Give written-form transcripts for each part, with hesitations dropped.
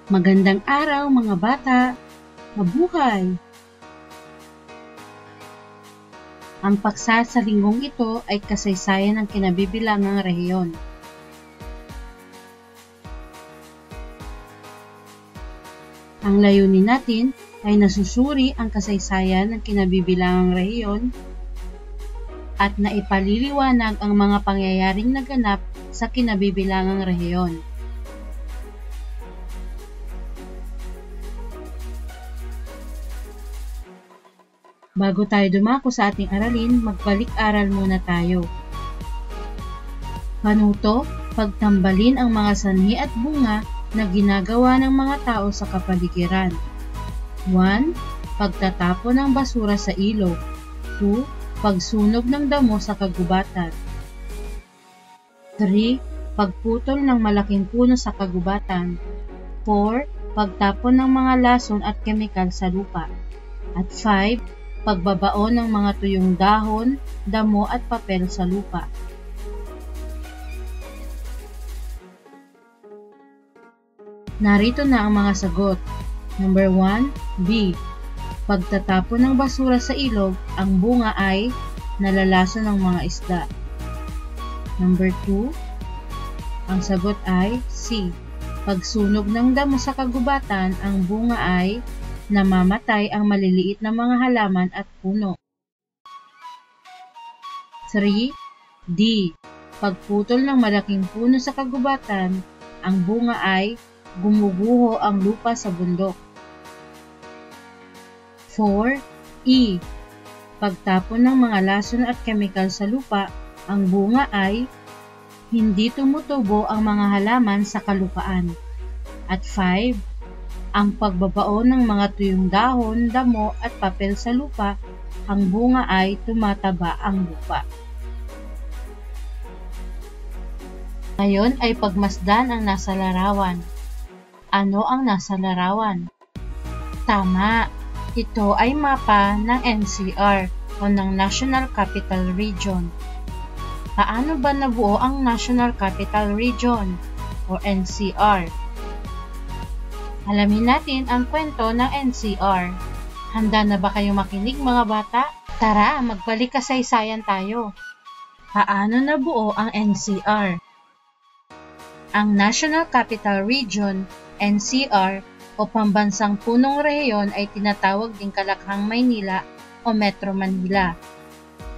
Magandang araw mga bata! Mabuhay! Ang paksa sa linggong ito ay kasaysayan ng kinabibilangang rehiyon. Ang layunin natin ay nasusuri ang kasaysayan ng kinabibilangang rehiyon at naipaliliwanag ang mga pangyayaring naganap sa kinabibilangang rehiyon. Bago tayo dumako sa ating aralin, magbalik-aral muna tayo. Panuto, pagtambalin ang mga sanhi at bunga na ginagawa ng mga tao sa kapaligiran. 1. Pagtatapon ng basura sa ilog. 2. Pagsunog ng damo sa kagubatan. 3. Pagputol ng malaking puno sa kagubatan. 4. Pagtapon ng mga lason at kemikal sa lupa. At 5. Pagbabaon ng mga tuyong dahon, damo at papel sa lupa. Narito na ang mga sagot. Number 1, B. Pagtatapon ng basura sa ilog, ang bunga ay nalalason ng mga isda. Number 2, ang sagot ay C. Pagsunog ng damo sa kagubatan, ang bunga ay namamatay ang maliliit na mga halaman at puno. 3. D. Pagputol ng malaking puno sa kagubatan, ang bunga ay gumuguho ang lupa sa bundok. 4. E. Pagtapon ng mga lason at kemikal sa lupa, ang bunga ay hindi tumutubo ang mga halaman sa kalupaan. At 5. Ang pagbabaon ng mga tuyong dahon, damo at papel sa lupa, ang bunga ay tumataba ang lupa. Ngayon ay pagmasdan ang nasa larawan. Ano ang nasa larawan? Tama! Ito ay mapa ng NCR o ng National Capital Region. Paano ba nabuo ang National Capital Region o NCR? Alamin natin ang kwento ng NCR. Handa na ba kayo makinig mga bata? Tara, magbalik kasaysayan tayo. Paano nabuo ang NCR? Ang National Capital Region, NCR, o Pambansang Punong Rehiyon ay tinatawag ding Kalakhang Maynila o Metro Manila.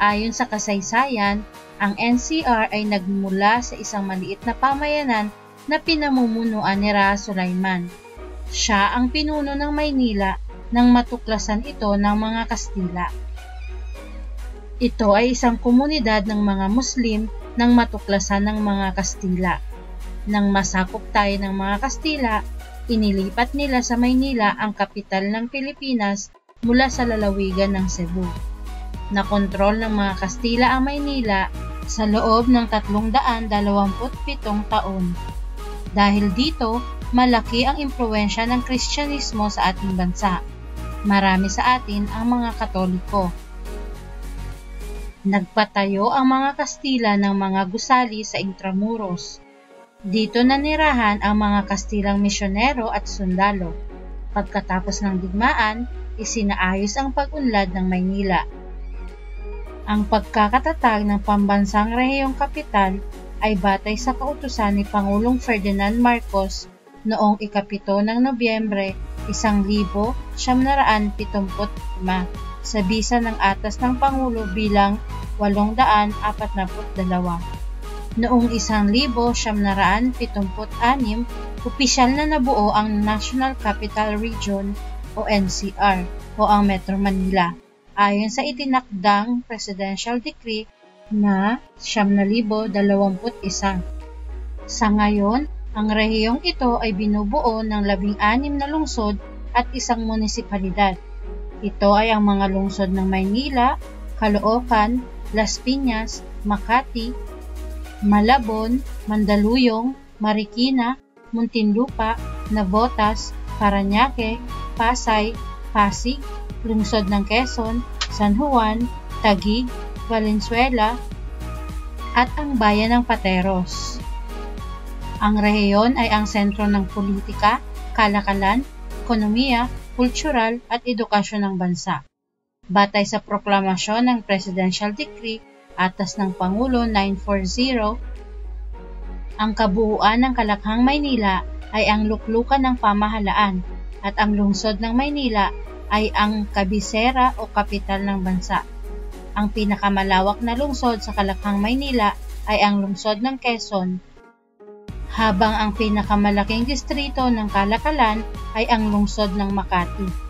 Ayon sa kasaysayan, ang NCR ay nagmula sa isang maliit na pamayanan na pinamumunuan ni Ra Sulaiman. Siya ang pinuno ng Maynila nang matuklasan ito ng mga Kastila. Ito ay isang komunidad ng mga Muslim nang matuklasan ng mga Kastila. Nang masakop tayo ng mga Kastila, inilipat nila sa Maynila ang kapital ng Pilipinas mula sa lalawigan ng Cebu. Nakontrol ng mga Kastila ang Maynila sa loob ng 327 taon. Dahil dito, malaki ang impluwensya ng Kristyanismo sa ating bansa. Marami sa atin ang mga Katoliko. Nagpatayo ang mga Kastila ng mga gusali sa Intramuros. Dito nanirahan ang mga Kastilang misyonero at sundalo. Pagkatapos ng digmaan, isinaayos ang pag-unlad ng Maynila. Ang pagkakatatag ng pambansang rehiyong kapital ay batay sa kautusan ni Pangulong Ferdinand Marcos noong 7 ng Nobyembre 1975 sa bisa ng atas ng Pangulo bilang 842. Noong 1976, opisyal na nabuo ang National Capital Region o NCR o ang Metro Manila ayon sa itinakdang Presidential Decree na 1921. Sa ngayon, ang rehiyong ito ay binubuo ng 16 na lungsod at isang munisipalidad. Ito ay ang mga lungsod ng Maynila, Caloocan, Las Piñas, Makati, Malabon, Mandaluyong, Marikina, Muntinlupa, Navotas, Parañaque, Pasay, Pasig, lungsod ng Quezon, San Juan, Taguig, Valenzuela, at ang bayan ng Pateros. Ang rehiyon ay ang sentro ng politika, kalakalan, ekonomiya, kultural at edukasyon ng bansa. Batay sa proklamasyon ng Presidential Decree, Atas ng Pangulo 940, ang kabuuan ng Kalakhang Maynila ay ang luklukan ng pamahalaan at ang lungsod ng Maynila ay ang kabisera o kapital ng bansa. Ang pinakamalawak na lungsod sa Kalakhang Maynila ay ang lungsod ng Quezon, habang ang pinakamalaking distrito ng kalakalan ay ang lungsod ng Makati.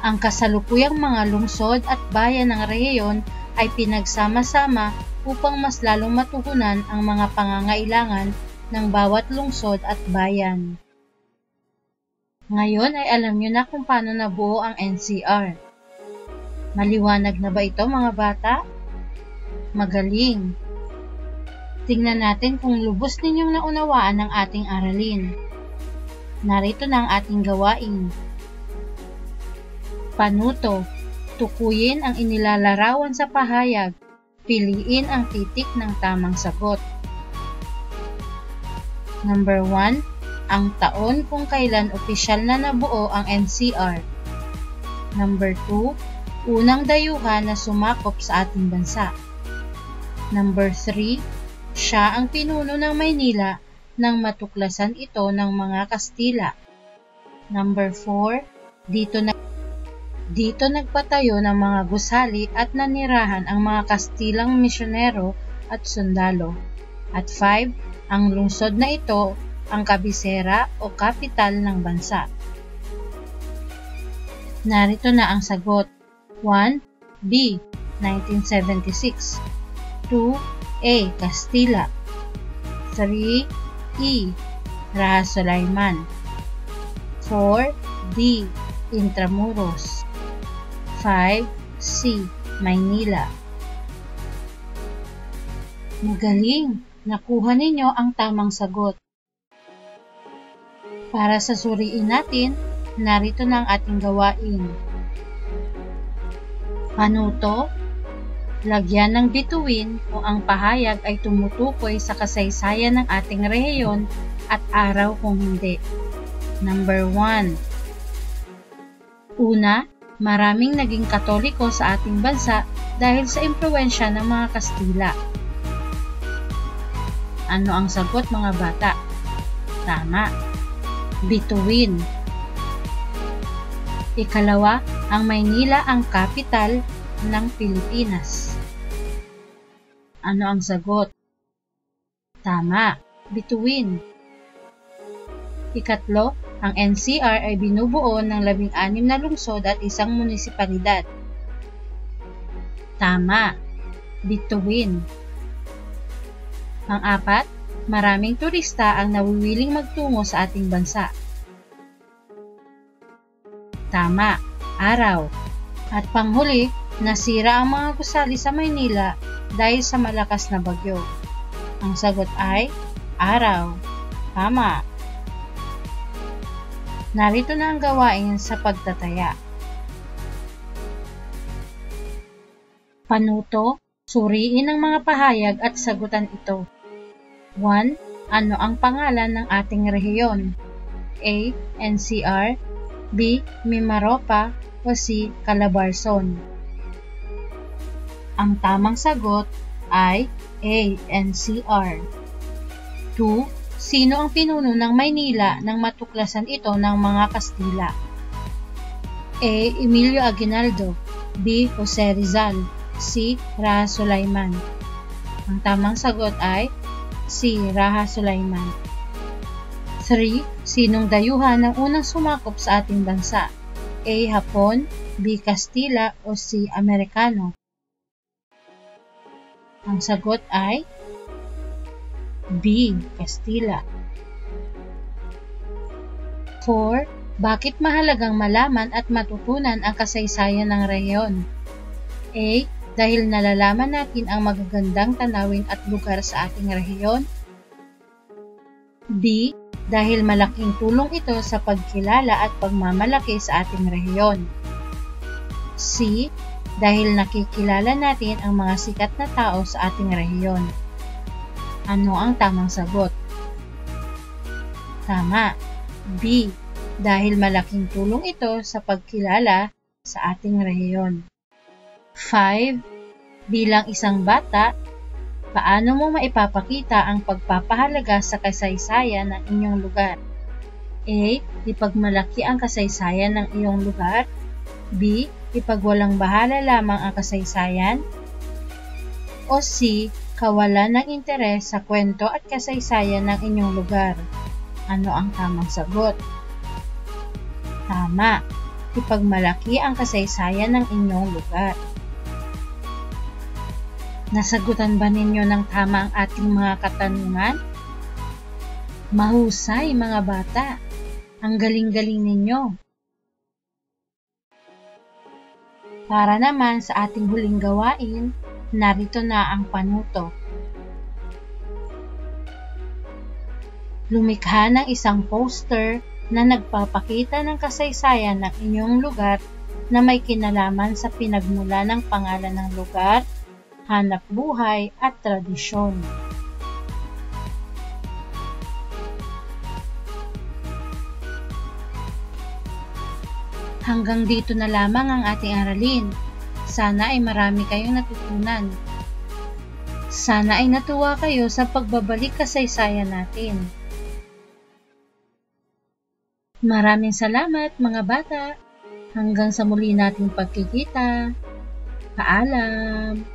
Ang kasalukuyang mga lungsod at bayan ng rehiyon ay pinagsama-sama upang mas lalong matugunan ang mga pangangailangan ng bawat lungsod at bayan. Ngayon ay alam niyo na kung paano nabuo ang NCR. Maliwanag na ba ito mga bata? Magaling! Tingnan natin kung lubos ninyong naunawaan ang ating aralin. Narito na ang ating gawain. Panuto. Tukuyin ang inilalarawan sa pahayag. Piliin ang titik ng tamang sagot. Number 1. Ang taon kung kailan opisyal na nabuo ang NCR. Number 2. Unang dayuhan na sumakop sa ating bansa. Number 3. Siya ang pinuno ng Maynila nang matuklasan ito ng mga Kastila. Number 4. Dito nagpatayo ng mga gusali at nanirahan ang mga Kastilang misyonero at sundalo. At 5. Ang lungsod na ito ang kabisera o kapital ng bansa. Narito na ang sagot. 1. B. 1976. 2. A. Kastila. 3. E. Raha Sulaiman. 4. D. Intramuros. 5. C. Maynila. Magaling! Nakuha ninyo ang tamang sagot. Para sa suriin natin, narito na ang ating gawain. Panuto. Lagyan ng bituin kung ang pahayag ay tumutukoy sa kasaysayan ng ating rehiyon at araw kung hindi. Number 1. Una, maraming naging Katoliko sa ating bansa dahil sa impluwensya ng mga Kastila. Ano ang sagot mga bata? Tama. Bituin. Ikalawa, ang Maynila ang kapital ng Pilipinas. Ano ang sagot? Tama. Bituin. Ikatlo, ang NCR ay binubuo ng 16 na lungsod at isang munisipalidad. Tama. Bituin. Pang-apat, maraming turista ang nawiwiling magtungo sa ating bansa. Tama. Araw. At panghuli, nasira ang mga gusali sa Maynila dahil sa malakas na bagyo. Ang sagot ay araw. Tama. Narito na ang gawain sa pagtataya. Panuto, suriin ang mga pahayag at sagutan ito. 1. Ano ang pangalan ng ating rehiyon? A. NCR. B. Mimaropa o C. Calabarzon. Ang tamang sagot ay A. NCR. 2. Sino ang pinuno ng Maynila nang matuklasan ito ng mga Kastila? A. Emilio Aguinaldo. B. Jose Rizal. C. Raha Sulaiman. Ang tamang sagot ay C. Raha Sulaiman. 3. Sinong dayuhan ang unang sumakop sa ating bansa? A. Hapon. B. Kastila o C. Amerikano. Ang sagot ay B. Kastila. 4. Bakit mahalagang malaman at matutunan ang kasaysayan ng rehiyon? A. Dahil nalalaman natin ang magagandang tanawin at lugar sa ating rehiyon. B. Dahil malaking tulong ito sa pagkilala at pagmamalaki sa ating rehiyon. C. Dahil nakikilala natin ang mga sikat na tao sa ating rehiyon. Ano ang tamang sagot? Tama. B. Dahil malaking tulong ito sa pagkilala sa ating rehiyon. 5. Bilang isang bata, paano mo maipapakita ang pagpapahalaga sa kasaysayan ng inyong lugar? A. Ipagmalaki ang kasaysayan ng iyong lugar. B. Ipagwalang bahala lamang ang kasaysayan. O C. Kawalan ng interes sa kwento at kasaysayan ng inyong lugar. Ano ang tamang sagot? Tama. Ipagmalaki ang kasaysayan ng inyong lugar. Nasagutan ba ninyo ng tama ang ating mga katanungan? Mahusay mga bata. Ang galing-galing ninyo. Para naman sa ating huling gawain, narito na ang panuto. Lumikha ng isang poster na nagpapakita ng kasaysayan ng inyong lugar na may kinalaman sa pinagmula ng pangalan ng lugar, hanap buhay at tradisyon. Hanggang dito na lamang ang ating aralin. Sana ay marami kayong natutunan. Sana ay natuwa kayo sa pagbabalik kasaysayan natin. Maraming salamat mga bata. Hanggang sa muli nating pagkikita. Paalam!